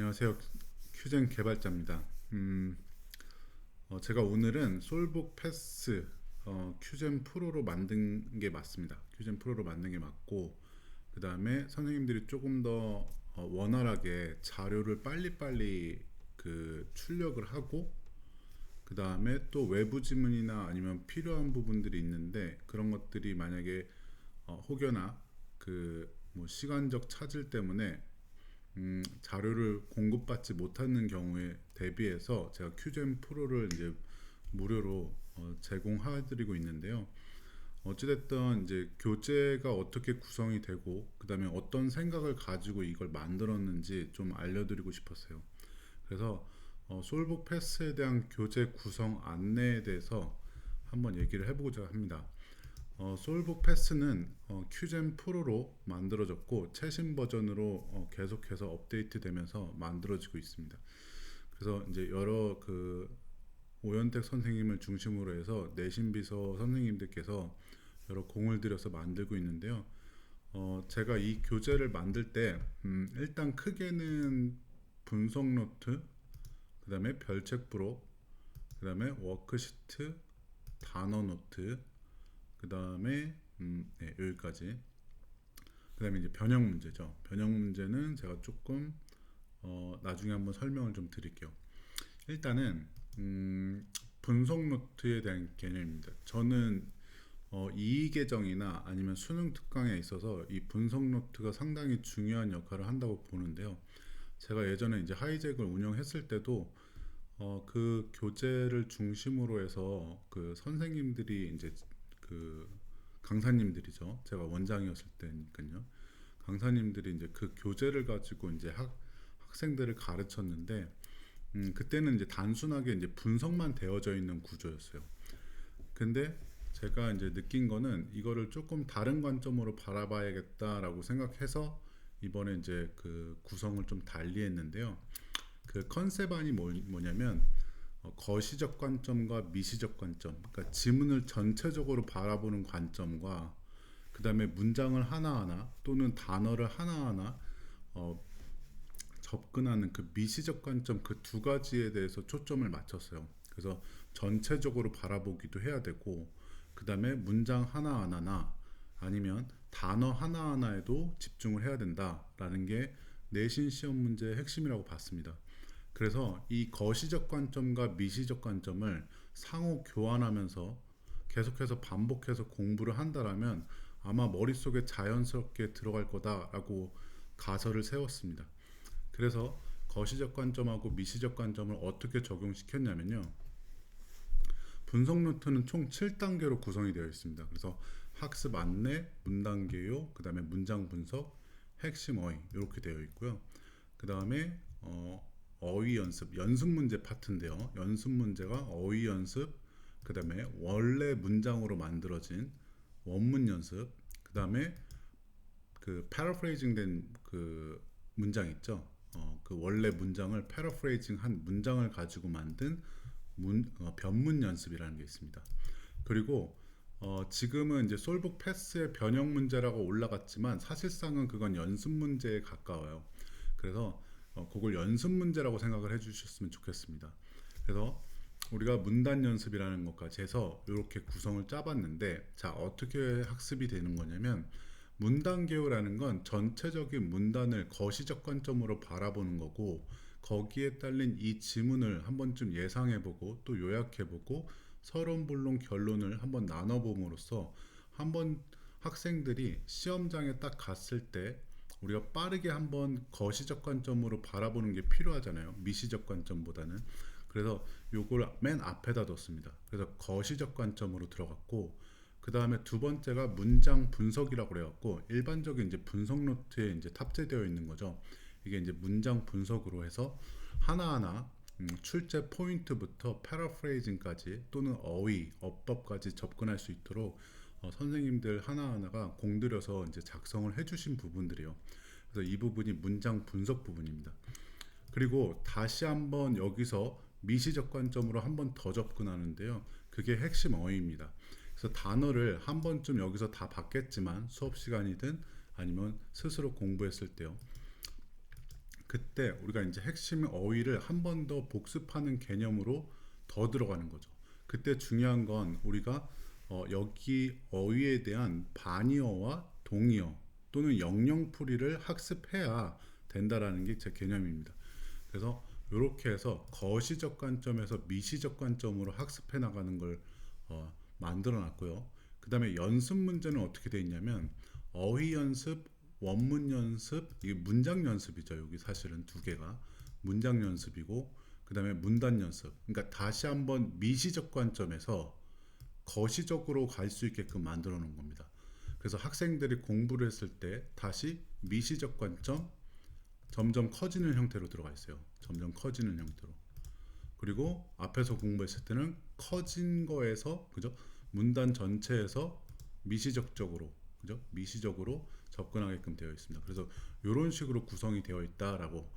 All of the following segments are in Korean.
안녕하세요. 큐젠 개발자입니다. 제가 오늘은 솔북 패스 큐젠 프로로 만든 게 맞습니다. 큐젠 프로로 만든 게 맞고, 그 다음에 선생님들이 조금 더 원활하게 자료를 빨리빨리 출력을 하고, 그 다음에 또 외부 지문이나 아니면 필요한 부분들이 있는데, 그런 것들이 만약에 혹여나 뭐 시간적 차질 때문에 자료를 공급받지 못하는 경우에 대비해서 제가 큐젠 프로를 이제 무료로 제공해드리고 있는데요. 어찌됐든 이제 교재가 어떻게 구성이 되고 그 다음에 어떤 생각을 가지고 이걸 만들었는지 좀 알려드리고 싶었어요. 그래서 솔북 패스에 대한 교재 구성 안내에 대해서 한번 얘기를 해보고자 합니다. 솔북 패스는 큐젠 프로로 만들어졌고 최신 버전으로 계속해서 업데이트되면서 만들어지고 있습니다. 그래서 이제 여러 오현택 선생님을 중심으로 해서 내신 비서 선생님들께서 여러 공을 들여서 만들고 있는데요. 제가 이 교재를 만들 때 일단 크게는 분석 노트, 그 다음에 별책 부록, 그 다음에 워크시트, 단어 노트, 그 다음에 네, 여기까지. 그 다음에 이제 변형 문제죠. 변형 문제는 제가 조금 나중에 한번 설명을 좀 드릴게요. 일단은 분석 노트에 대한 개념입니다. 저는 이의 계정이나 아니면 수능 특강에 있어서 이 분석 노트가 상당히 중요한 역할을 한다고 보는데요. 제가 예전에 이제 하이잭을 운영했을 때도 그 교재를 중심으로 해서 그 선생님들이 이제 그 강사님들이죠. 제가 원장이었을 때니까요. 강사님들이 이제 그 교재를 가지고 이제 학생들을 가르쳤는데, 그때는 이제 단순하게 이제 분석만 되어져 있는 구조였어요. 근데 제가 이제 느낀 거는 이거를 조금 다른 관점으로 바라봐야겠다라고 생각해서 이번에 이제 그 구성을 좀 달리 했는데요. 그 컨셉안이 뭐냐면 거시적 관점과 미시적 관점, 그러니까 지문을 전체적으로 바라보는 관점과 그 다음에 문장을 하나하나 또는 단어를 하나하나 어, 접근하는 그 미시적 관점, 그 두 가지에 대해서 초점을 맞췄어요. 그래서 전체적으로 바라보기도 해야 되고, 그 다음에 문장 하나하나나 아니면 단어 하나하나에도 집중을 해야 된다라는 게 내신 시험 문제의 핵심이라고 봤습니다. 그래서 이 거시적 관점과 미시적 관점을 상호 교환하면서 계속해서 반복해서 공부를 한다라면 아마 머릿속에 자연스럽게 들어갈 거다라고 가설을 세웠습니다. 그래서 거시적 관점하고 미시적 관점을 어떻게 적용시켰냐면요. 분석 노트는 총 7단계로 구성이 되어 있습니다. 그래서 학습 안내, 문단계요, 그 다음에 문장 분석, 핵심 어휘 이렇게 되어 있고요. 그 다음에 어휘 연습, 연습 문제 파트인데요. 연습 문제가 어휘 연습, 그 다음에 원래 문장으로 만들어진 원문 연습, 그 다음에 그 패러프레이징 된 그 문장 있죠. 그 원래 문장을 패러프레이징 한 문장을 가지고 만든 변문 연습이라는 게 있습니다. 그리고 지금은 이제 솔북 패스의 변형 문제라고 올라갔지만 사실상은 그건 연습 문제에 가까워요. 그래서 그걸 연습 문제라고 생각을 해주셨으면 좋겠습니다. 그래서 우리가 문단 연습이라는 것까지 해서 이렇게 구성을 짜봤는데, 자, 어떻게 학습이 되는 거냐면, 문단 개요라는 건 전체적인 문단을 거시적 관점으로 바라보는 거고, 거기에 딸린 이 지문을 한 번쯤 예상해보고 또 요약해보고 서론본론 결론을 한번 나눠봄으로써 한번 학생들이 시험장에 딱 갔을 때 우리가 빠르게 한번 거시적 관점으로 바라보는 게 필요하잖아요. 미시적 관점보다는. 그래서 요걸 맨 앞에다 뒀습니다. 그래서 거시적 관점으로 들어갔고, 그 다음에 두 번째가 문장 분석이라고 그래갖고 일반적인 이제 분석 노트에 이제 탑재되어 있는 거죠. 이게 이제 문장 분석으로 해서 하나하나 출제 포인트부터 패러프레이징까지 또는 어휘, 어법까지 접근할 수 있도록 선생님들 하나하나가 공들여서 이제 작성을 해주신 부분들이에요. 그래서 이 부분이 문장 분석 부분입니다. 그리고 다시 한번 여기서 미시적 관점으로 한 번 더 접근하는데요. 그게 핵심 어휘입니다. 그래서 단어를 한 번쯤 여기서 다 봤겠지만 수업 시간이든 아니면 스스로 공부했을 때요. 그때 우리가 이제 핵심 어휘를 한 번 더 복습하는 개념으로 더 들어가는 거죠. 그때 중요한 건 우리가 여기 어휘에 대한 반의어와 동의어 또는 영영풀이를 학습해야 된다라는 게 제 개념입니다. 그래서 이렇게 해서 거시적 관점에서 미시적 관점으로 학습해 나가는 걸 만들어 놨고요. 그 다음에 연습 문제는 어떻게 되어 있냐면 어휘 연습, 원문 연습, 이게 문장 연습이죠. 여기 사실은 두 개가 문장 연습이고 그 다음에 문단 연습. 그러니까 다시 한번 미시적 관점에서 거시적으로 갈 수 있게끔 만들어 놓은 겁니다. 그래서 학생들이 공부를 했을 때 다시 미시적 관점 점점 커지는 형태로 들어가 있어요. 점점 커지는 형태로. 그리고 앞에서 공부했을 때는 커진 거에서 그죠? 문단 전체에서 미시적적으로 그죠? 미시적으로 접근하게끔 되어 있습니다. 그래서 이런 식으로 구성이 되어 있다라고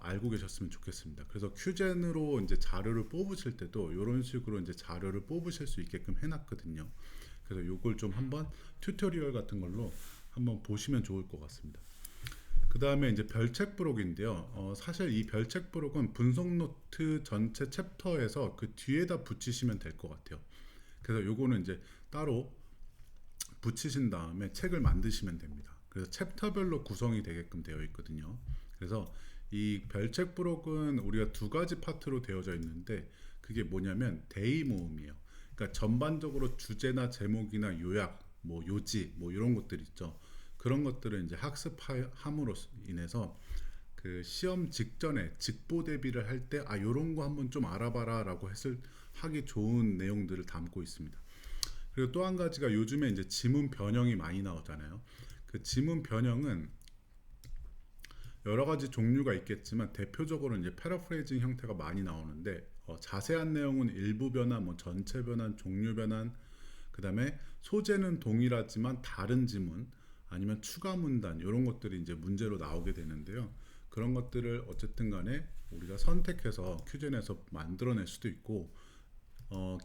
알고 계셨으면 좋겠습니다. 그래서 큐젠으로 이제 자료를 뽑으실 때도 이런 식으로 이제 자료를 뽑으실 수 있게끔 해놨거든요. 그래서 이걸 좀 한번 튜토리얼 같은 걸로 한번 보시면 좋을 것 같습니다. 그 다음에 이제 별책 부록인데요. 사실 이 별책 부록은 분석 노트 전체 챕터에서 그 뒤에다 붙이시면 될 것 같아요. 그래서 요거는 이제 따로 붙이신 다음에 책을 만드시면 됩니다. 그래서 챕터별로 구성이 되게끔 되어 있거든요. 그래서 이 별책 부록은 우리가 두 가지 파트로 되어져 있는데 그게 뭐냐면 대의 모음이에요. 그러니까 전반적으로 주제나 제목이나 요약, 뭐 요지, 뭐 이런 것들 있죠. 그런 것들을 이제 학습함으로 인해서 그 시험 직전에 직보 대비를 할 때 아 요런 거 한번 좀 알아봐라라고 했을 하기 좋은 내용들을 담고 있습니다. 그리고 또 한 가지가 요즘에 이제 지문 변형이 많이 나오잖아요. 그 지문 변형은 여러 가지 종류가 있겠지만 대표적으로 이제 패러프레이징 형태가 많이 나오는데 자세한 내용은 일부 변환, 뭐 전체 변환, 종류 변환, 그 다음에 소재는 동일하지만 다른 지문 아니면 추가 문단 이런 것들이 이제 문제로 나오게 되는데요. 그런 것들을 어쨌든 간에 우리가 선택해서 큐젠에서 만들어낼 수도 있고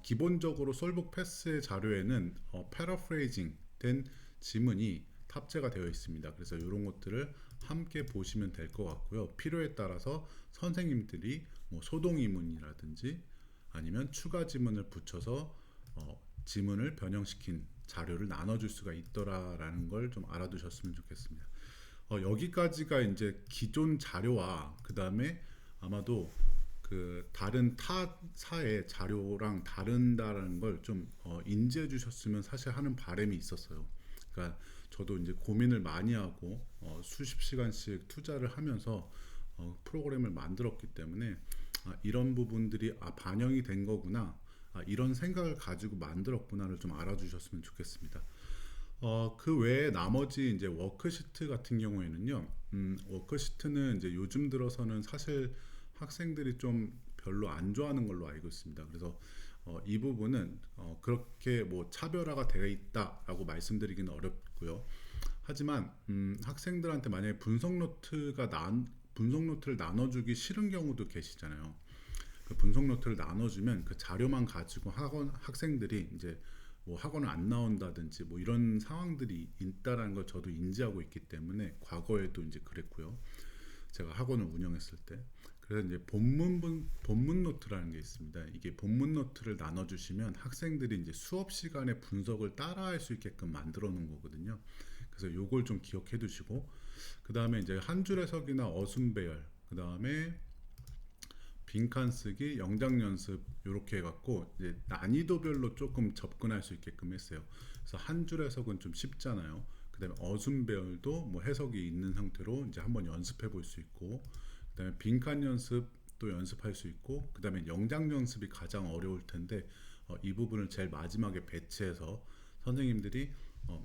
기본적으로 솔북 패스의 자료에는 패러프레이징 된 지문이 탑재가 되어 있습니다. 그래서 이런 것들을 함께 보시면 될 것 같고요. 필요에 따라서 선생님들이 뭐 소동이문이라든지 아니면 추가 지문을 붙여서 지문을 변형시킨 자료를 나눠줄 수가 있더라라는 걸 좀 알아두셨으면 좋겠습니다. 여기까지가 이제 기존 자료와 그 다음에 아마도 그 다른 타사의 자료랑 다른다라는 걸 좀 인지해 주셨으면 사실 하는 바람이 있었어요. 그러니까 저도 이제 고민을 많이 하고 수십 시간씩 투자를 하면서 프로그램을 만들었기 때문에 이런 부분들이 반영이 된 거구나, 이런 생각을 가지고 만들었구나를 좀 알아주셨으면 좋겠습니다. 그 외에 나머지 이제 워크시트 같은 경우에는요, 워크시트는 이제 요즘 들어서는 사실 학생들이 좀 별로 안 좋아하는 걸로 알고 있습니다. 그래서 이 부분은 그렇게 뭐 차별화가 되어 있다라고 말씀드리기는 어렵고요. 하지만 학생들한테 만약에 분석 노트를 나눠주기 싫은 경우도 계시잖아요. 그 분석 노트를 나눠주면 그 자료만 가지고 학생들이 이제 뭐 학원을 안 나온다든지 뭐 이런 상황들이 있다라는 걸 저도 인지하고 있기 때문에 과거에도 이제 그랬고요. 제가 학원을 운영했을 때. 그래서 이제 본문 노트라는 게 있습니다. 이게 본문 노트를 나눠주시면 학생들이 이제 수업 시간에 분석을 따라할 수 있게끔 만들어 놓은 거거든요. 그래서 요걸 좀 기억해 두시고, 그 다음에 이제 한 줄 해석이나 어순 배열, 그 다음에 빈칸 쓰기, 영작 연습 이렇게 해갖고 이제 난이도별로 조금 접근할 수 있게끔 했어요. 그래서 한 줄 해석은 좀 쉽잖아요. 그다음에 어순 배열도 뭐 해석이 있는 상태로 이제 한번 연습해 볼 수 있고, 그다음에 빈칸 연습도 연습할 수 있고, 그다음에 영작 연습이 가장 어려울 텐데 이 부분을 제일 마지막에 배치해서 선생님들이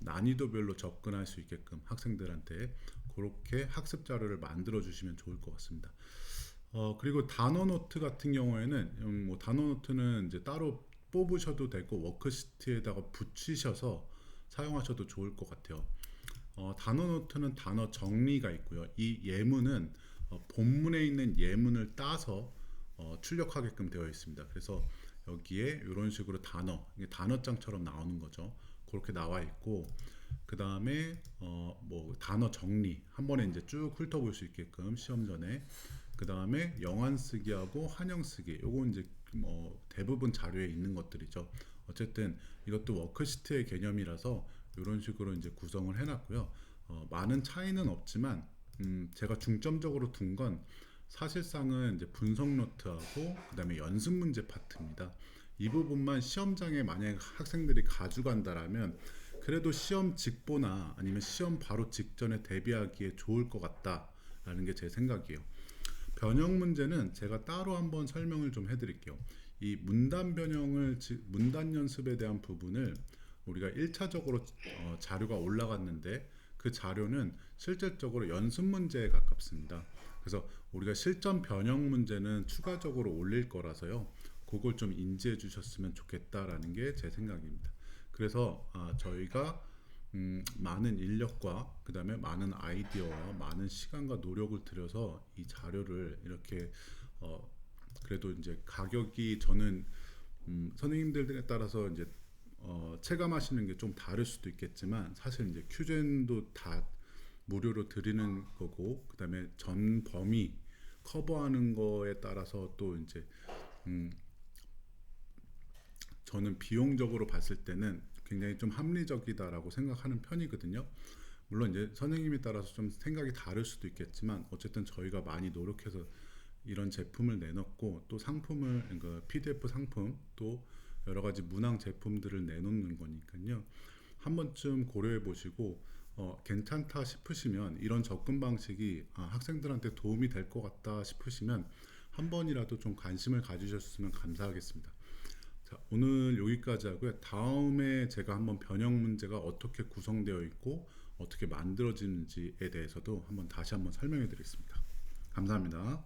난이도별로 접근할 수 있게끔 학생들한테 그렇게 학습 자료를 만들어 주시면 좋을 것 같습니다. 그리고 단어 노트 같은 경우에는 뭐 단어 노트는 이제 따로 뽑으셔도 되고 워크시트에다가 붙이셔서 사용하셔도 좋을 것 같아요. 단어 노트는 단어 정리가 있고요. 이 예문은 본문에 있는 예문을 따서 출력하게끔 되어 있습니다. 그래서 여기에 이런 식으로 단어장처럼 나오는 거죠. 그렇게 나와 있고, 그 다음에 뭐 단어 정리 한 번에 이제 쭉 훑어볼 수 있게끔 시험 전에 그 다음에 영안 쓰기하고 환영 쓰기 요거 이제 뭐 대부분 자료에 있는 것들이죠. 어쨌든 이것도 워크시트의 개념이라서 이런 식으로 이제 구성을 해놨고요. 많은 차이는 없지만 제가 중점적으로 둔 건 사실상은 이제 분석 노트하고 그다음에 연습 문제 파트입니다. 이 부분만 시험장에 만약 학생들이 가져간다라면 그래도 시험 직보나 아니면 시험 바로 직전에 대비하기에 좋을 것 같다라는 게 제 생각이에요. 변형 문제는 제가 따로 한번 설명을 좀 해드릴게요. 이 문단 변형을 문단 연습에 대한 부분을 우리가 1차적으로 자료가 올라갔는데 그 자료는 실질적으로 연습 문제에 가깝습니다. 그래서 우리가 실전 변형 문제는 추가적으로 올릴 거라서요. 그걸 좀 인지해 주셨으면 좋겠다라는 게 제 생각입니다. 그래서 저희가 많은 인력과 그 다음에 많은 아이디어와 많은 시간과 노력을 들여서 이 자료를 이렇게 그래도 이제 가격이 저는 선생님들에 따라서 이제 체감하시는 게 좀 다를 수도 있겠지만 사실 이제 큐젠도 다 무료로 드리는 거고 그 다음에 전 범위 커버하는 거에 따라서 또 이제 저는 비용적으로 봤을 때는 굉장히 좀 합리적이다라고 생각하는 편이거든요. 물론 이제 선생님에 따라서 좀 생각이 다를 수도 있겠지만 어쨌든 저희가 많이 노력해서 이런 제품을 내놓고 또 상품을 그러니까 PDF 상품 또 여러 가지 문항 제품들을 내놓는 거니까요. 한 번쯤 고려해 보시고 괜찮다 싶으시면 이런 접근 방식이 학생들한테 도움이 될 것 같다 싶으시면 한 번이라도 좀 관심을 가지셨으면 감사하겠습니다. 자, 오늘 여기까지 하고요. 다음에 제가 한번 변형 문제가 어떻게 구성되어 있고 어떻게 만들어지는지에 대해서도 한번 다시 한번 설명해 드리겠습니다. 감사합니다.